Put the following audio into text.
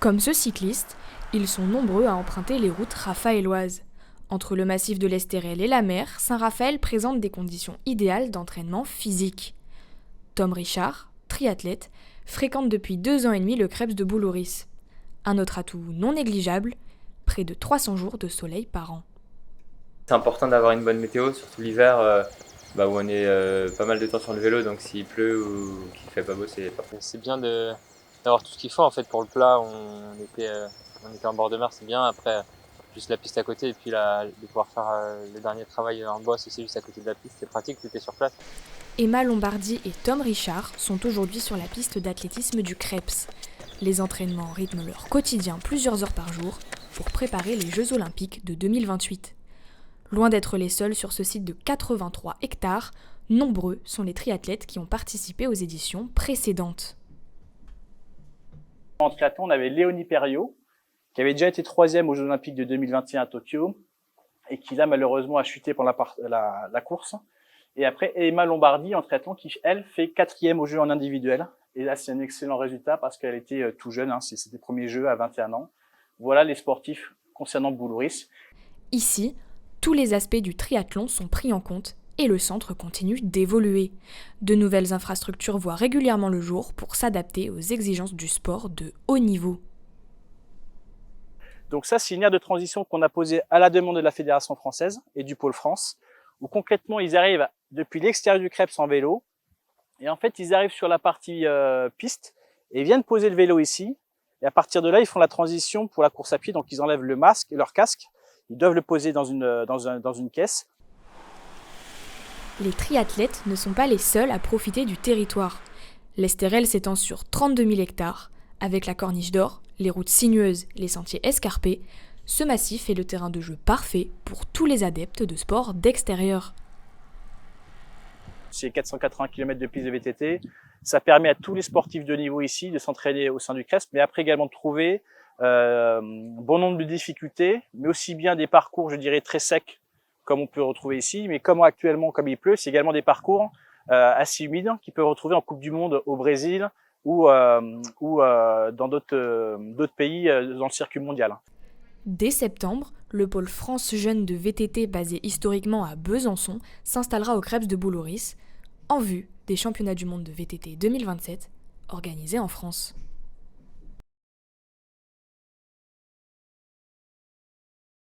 Comme ce cycliste, ils sont nombreux à emprunter les routes raphaéloises. Entre le massif de l'Estérel et la mer, Saint-Raphaël présente des conditions idéales d'entraînement physique. Tom Richard, triathlète, fréquente depuis 2 ans et demi le Krebs de Boulouris. Un autre atout non négligeable, près de 300 jours de soleil par an. C'est important d'avoir une bonne météo, surtout l'hiver où on est pas mal de temps sur le vélo, donc s'il pleut ou qu'il fait pas beau, c'est pas bon. C'est bien d'avoir tout ce qu'il faut en fait pour le plat. On était en bord de mer, c'est bien. Après, juste la piste à côté et puis de pouvoir faire le dernier travail en boss aussi juste à côté de la piste, c'est pratique, tout est sur place. Emma Lombardi et Tom Richard sont aujourd'hui sur la piste d'athlétisme du Krebs. Les entraînements rythment leur quotidien plusieurs heures par jour pour préparer les Jeux Olympiques de 2028. Loin d'être les seuls sur ce site de 83 hectares, nombreux sont les triathlètes qui ont participé aux éditions précédentes. En triathlon, on avait Léonie Perriot, qui avait déjà été 3e aux Jeux Olympiques de 2021 à Tokyo, et qui là malheureusement a chuté pendant la course. Et après, Emma Lombardi en triathlon, qui elle fait 4e aux Jeux en individuel. Et là, c'est un excellent résultat parce qu'elle était tout jeune, c'est ses premiers Jeux à 21 ans. Voilà les sportifs concernant Boulouris. Ici, tous les aspects du triathlon sont pris en compte et le centre continue d'évoluer. De nouvelles infrastructures voient régulièrement le jour pour s'adapter aux exigences du sport de haut niveau. Donc ça, c'est une aire de transition qu'on a posée à la demande de la Fédération française et du Pôle France, où concrètement, ils arrivent depuis l'extérieur du Krebs en vélo. Et en fait, ils arrivent sur la partie piste et viennent poser le vélo ici. Et à partir de là, ils font la transition pour la course à pied. Donc, ils enlèvent le masque et leur casque. Ils doivent le poser dans une caisse. Les triathlètes ne sont pas les seuls à profiter du territoire. L'Estérel s'étend sur 32 000 hectares. Avec la Corniche d'Or, les routes sinueuses, les sentiers escarpés, ce massif est le terrain de jeu parfait pour tous les adeptes de sports d'extérieur. C'est 480 km de piste de VTT. Ça permet à tous les sportifs de niveau ici de s'entraîner au sein du Krebs, mais après également de trouver bon nombre de difficultés, mais aussi bien des parcours, je dirais, très secs, comme on peut retrouver ici, mais comme actuellement, comme il pleut, c'est également des parcours assez humides qu'ils peuvent retrouver en Coupe du Monde au Brésil ou dans d'autres pays dans le circuit mondial. Dès septembre, le pôle France Jeunes de VTT basé historiquement à Besançon s'installera au Krebs de Boulouris, en vue des championnats du monde de VTT 2027 organisés en France.